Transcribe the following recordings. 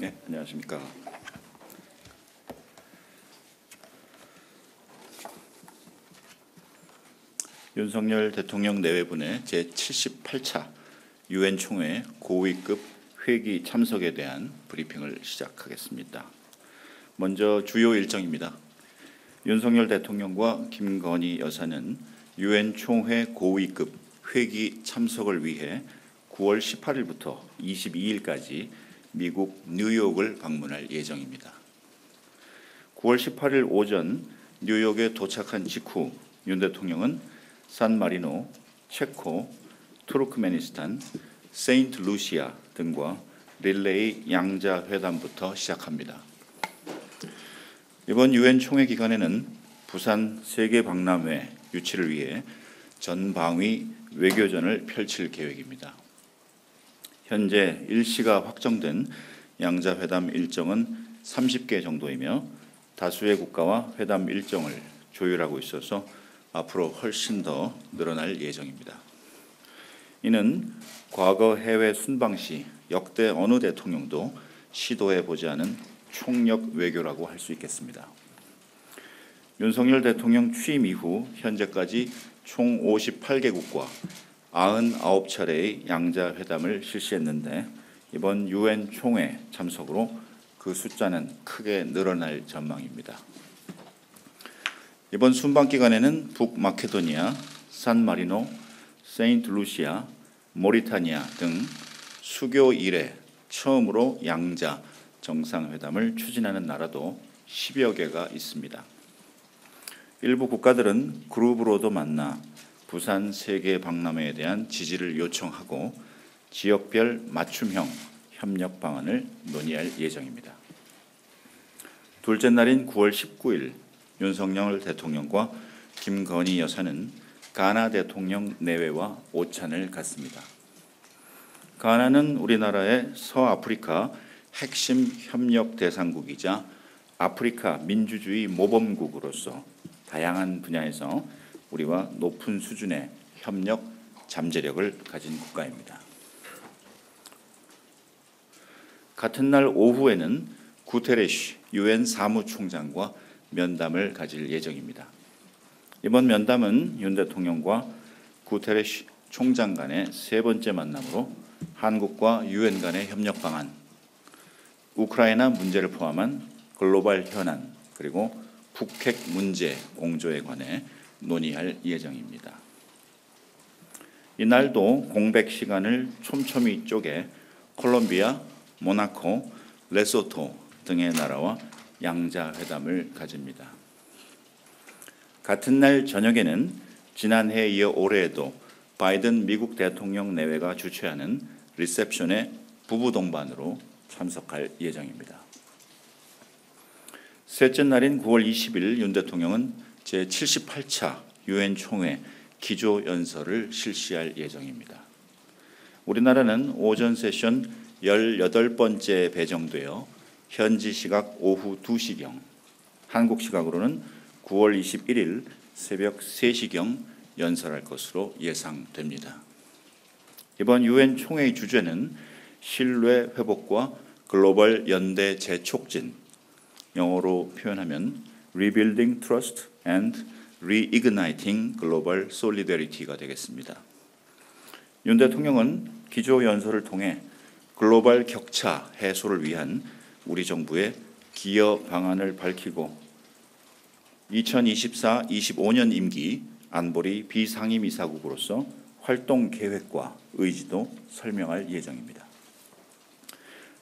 네, 안녕하십니까. 윤석열 대통령 내외분의 제78차 유엔 총회 고위급 회기 참석에 대한 브리핑을 시작하겠습니다. 먼저 주요 일정입니다. 윤석열 대통령과 김건희 여사는 유엔 총회 고위급 회기 참석을 위해 9월 18일부터 22일까지 미국 뉴욕을 방문할 예정입니다. 9월 18일 오전 뉴욕에 도착한 직후 윤 대통령은 산마리노, 체코, 투르크메니스탄, 세인트루시아 등과 릴레이 양자 회담부터 시작합니다. 이번 유엔 총회 기간에는 부산 세계 박람회 유치를 위해 전방위 외교전을 펼칠 계획입니다. 현재 일시가 확정된 양자회담 일정은 30개 정도이며 다수의 국가와 회담 일정을 조율하고 있어서 앞으로 훨씬 더 늘어날 예정입니다. 이는 과거 해외 순방 시 역대 어느 대통령도 시도해보지 않은 총력 외교라고 할 수 있겠습니다. 윤석열 대통령 취임 이후 현재까지 총 58개국과 99차례의 양자회담을 실시했는데 이번 유엔 총회 참석으로 그 숫자는 크게 늘어날 전망입니다. 이번 순방 기간에는 북마케도니아, 산마리노, 세인트루시아, 모리타니아 등 수교 이래 처음으로 양자 정상회담을 추진하는 나라도 10여 개가 있습니다. 일부 국가들은 그룹으로도 만나 부산 세계 박람회에 대한 지지를 요청하고 지역별 맞춤형 협력 방안을 논의할 예정입니다. 둘째 날인 9월 19일 윤석열 대통령과 김건희 여사는 가나 대통령 내외와 오찬을 갖습니다. 가나는 우리나라의 서아프리카 핵심 협력 대상국이자 아프리카 민주주의 모범국으로서 다양한 분야에서 우리와 높은 수준의 협력 잠재력을 가진 국가입니다. 같은 날 오후에는 구테레시 유엔 사무총장과 면담을 가질 예정입니다. 이번 면담은 윤 대통령과 구테레시 총장 간의 세 번째 만남으로 한국과 유엔 간의 협력 방안, 우크라이나 문제를 포함한 글로벌 현안, 그리고 북핵 문제 공조에 관해 논의할 예정입니다. 이날도 공백 시간을 촘촘히 쪼개 콜롬비아, 모나코, 레소토 등의 나라와 양자회담을 가집니다. 같은 날 저녁에는 지난해에 이어 올해에도 바이든 미국 대통령 내외가 주최하는 리셉션의 부부 동반으로 참석할 예정입니다. 셋째 날인 9월 20일 윤 대통령은 제78차 유엔 총회 기조연설을 실시할 예정입니다. 우리나라는 오전 세션 18번째 배정되어 현지 시각 오후 2시경, 한국 시각으로는 9월 21일 새벽 3시경 연설할 것으로 예상됩니다. 이번 유엔 총회의 주제는 신뢰 회복과 글로벌 연대 재촉진, 영어로 표현하면 Rebuilding Trust and Reigniting Global Solidarity가 되겠습니다. 윤 대통령은 기조 연설을 통해 글로벌 격차 해소를 위한 우리 정부의 기여 방안을 밝히고 2024-25년 임기 안보리 비상임이사국으로서 활동 계획과 의지도 설명할 예정입니다.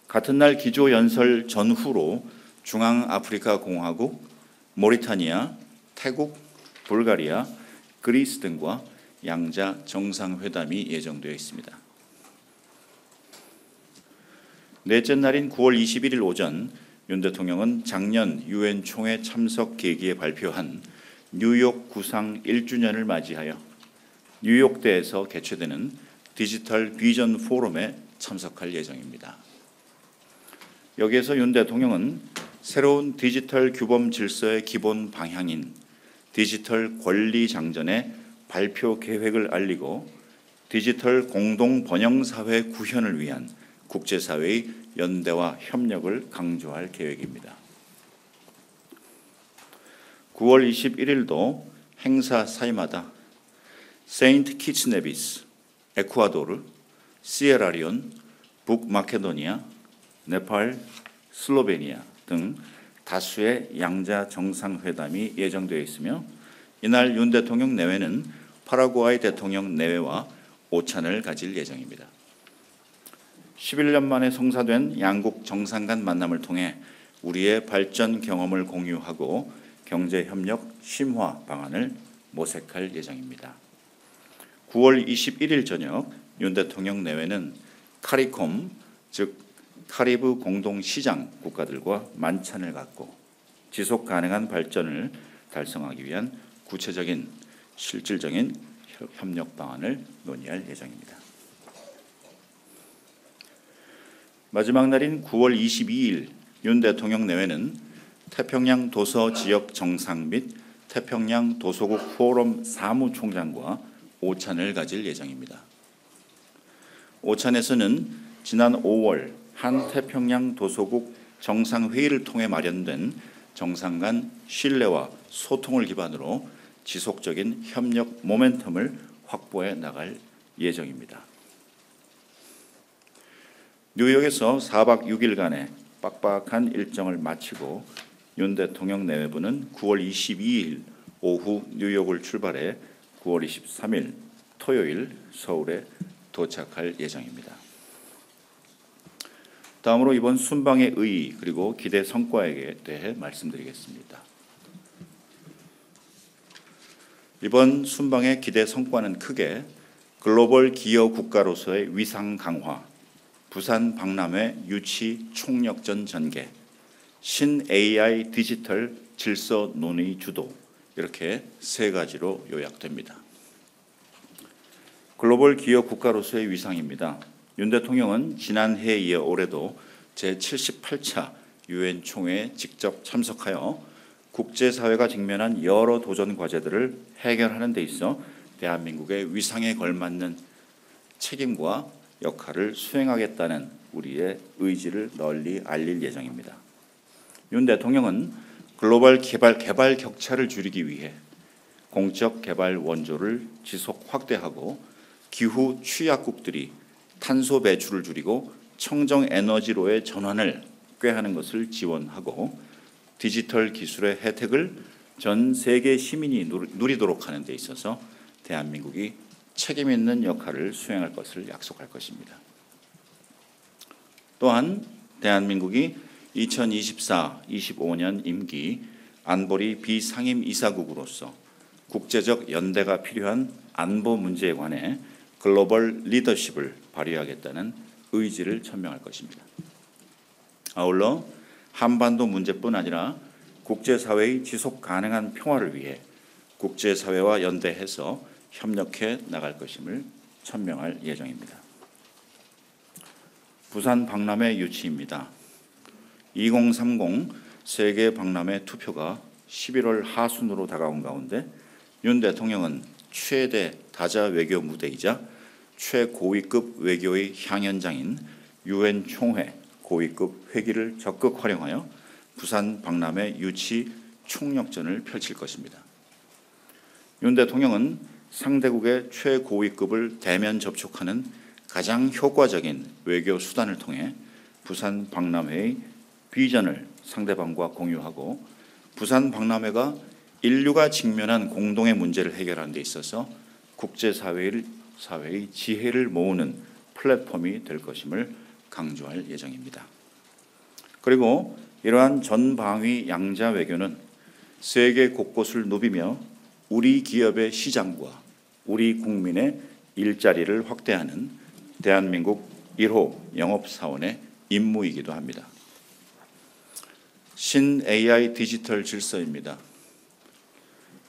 같은 날 기조 연설 전후로 중앙아프리카 공화국, 모리타니아, 태국, 불가리아, 그리스 등과 양자 정상회담이 예정되어 있습니다. 넷째 날인 9월 21일 오전 윤 대통령은 작년 유엔 총회 참석 계기에 발표한 뉴욕 구상 1주년을 맞이하여 뉴욕대에서 개최되는 디지털 비전 포럼에 참석할 예정입니다. 여기에서 윤 대통령은 새로운 디지털 규범 질서의 기본 방향인 디지털 권리 장전의 발표 계획을 알리고 디지털 공동 번영 사회 구현을 위한 국제사회의 연대와 협력을 강조할 계획입니다. 9월 21일도 행사 사이마다 세인트 키츠 네비스, 에쿠아도르, 시에라리온, 북마케도니아, 네팔, 슬로베니아 등 다수의 양자 정상회담이 예정되어 있으며 이날 윤 대통령 내외는 파라과이 대통령 내외와 오찬을 가질 예정입니다. 11년 만에 성사된 양국 정상 간 만남을 통해 우리의 발전 경험을 공유하고 경제협력 심화 방안을 모색할 예정입니다. 9월 21일 저녁 윤 대통령 내외는 카리콤, 즉 카리브 공동시장 국가들과 만찬을 갖고 지속 가능한 발전을 달성하기 위한 구체적인 실질적인 협력 방안을 논의할 예정입니다. 마지막 날인 9월 22일 윤 대통령 내외는 태평양 도서 지역 정상 및 태평양 도서국 포럼 사무총장과 오찬을 가질 예정입니다. 오찬에서는 지난 5월 한 태평양 도서국 정상회의를 통해 마련된 정상 간 신뢰와 소통을 기반으로 지속적인 협력 모멘텀을 확보해 나갈 예정입니다. 뉴욕에서 4박 6일간의 빡빡한 일정을 마치고 윤 대통령 내외부는 9월 22일 오후 뉴욕을 출발해 9월 23일 토요일 서울에 도착할 예정입니다. 다음으로 이번 순방의 의의 그리고 기대 성과에 대해 말씀드리겠습니다. 이번 순방의 기대 성과는 크게 글로벌 기여 국가로서의 위상 강화, 부산 박람회 유치 총력전 전개, 신 AI 디지털 질서 논의 주도 이렇게 세 가지로 요약됩니다. 글로벌 기여 국가로서의 위상입니다. 윤 대통령은 지난해에 이어 올해도 제78차 유엔 총회에 직접 참석하여 국제사회가 직면한 여러 도전 과제들을 해결하는 데 있어 대한민국의 위상에 걸맞는 책임과 역할을 수행하겠다는 우리의 의지를 널리 알릴 예정입니다. 윤 대통령은 글로벌 개발 격차를 줄이기 위해 공적 개발 원조를 지속 확대하고 기후 취약국들이 탄소 배출을 줄이고 청정 에너지로의 전환을 꾀하는 것을 지원하고 디지털 기술의 혜택을 전 세계 시민이 누리도록 하는 데 있어서 대한민국이 책임 있는 역할을 수행할 것을 약속할 것입니다. 또한 대한민국이 2024-25년 임기 안보리 비상임 이사국으로서 국제적 연대가 필요한 안보 문제에 관해 글로벌 리더십을 발휘하겠다는 의지를 천명할 것입니다. 아울러 한반도 문제뿐 아니라 국제사회의 지속 가능한 평화를 위해 국제사회와 연대해서 협력해 나갈 것임을 천명할 예정입니다. 부산 박람회 유치입니다. 2030 세계 박람회 투표가 11월 하순으로 다가온 가운데 윤 대통령은 최대 다자 외교 무대이자 최고위급 외교의 향연장인 유엔 총회 고위급 회기를 적극 활용하여 부산 박람회 유치 총력전을 펼칠 것입니다. 윤 대통령은 상대국의 최고위급을 대면 접촉하는 가장 효과적인 외교 수단을 통해 부산 박람회의 비전을 상대방과 공유하고 부산 박람회가 인류가 직면한 공동의 문제를 해결하는 데 있어서 국제사회의 지혜를 모으는 플랫폼이 될 것임을 강조할 예정입니다. 그리고 이러한 전방위 양자 외교는 세계 곳곳을 누비며 우리 기업의 시장과 우리 국민의 일자리를 확대하는 대한민국 1호 영업사원의 임무이기도 합니다. 신 AI 디지털 질서입니다.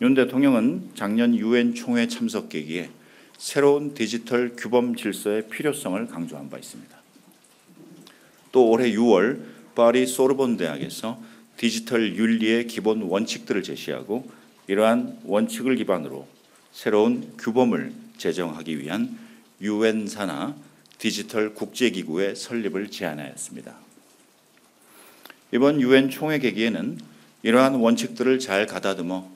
윤 대통령은 작년 유엔 총회 참석 계기에 새로운 디지털 규범 질서의 필요성을 강조한 바 있습니다. 또 올해 6월 파리 소르본 대학에서 디지털 윤리의 기본 원칙들을 제시하고 이러한 원칙을 기반으로 새로운 규범을 제정하기 위한 유엔 산하 디지털 국제기구의 설립을 제안하였습니다. 이번 유엔 총회 계기에는 이러한 원칙들을 잘 가다듬어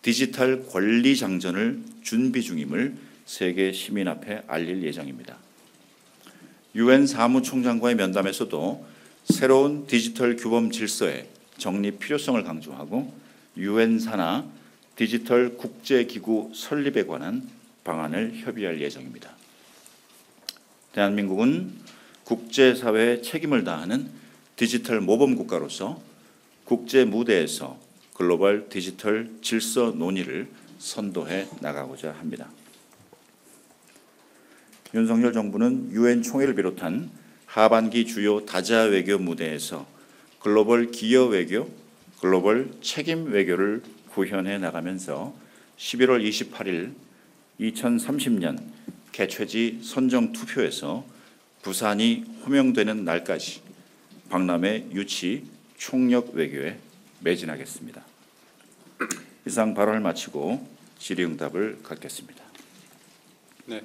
디지털 권리 장전을 준비 중임을 세계 시민 앞에 알릴 예정입니다. 유엔 사무총장과의 면담에서도 새로운 디지털 규범 질서의 정립 필요성을 강조하고 유엔 산하 디지털 국제기구 설립에 관한 방안을 협의할 예정입니다. 대한민국은 국제사회에 책임을 다하는 디지털 모범 국가로서 국제 무대에서 글로벌 디지털 질서 논의를 선도해 나가고자 합니다. 윤석열 정부는 유엔 총회를 비롯한 하반기 주요 다자 외교 무대에서 글로벌 기여 외교, 글로벌 책임 외교를 구현해 나가면서 11월 28일 2030년 개최지 선정 투표에서 부산이 호명되는 날까지 박람회 유치 총력 외교에 매진하겠습니다. 이상 발언을 마치고 질의응답을 갖겠습니다. 네.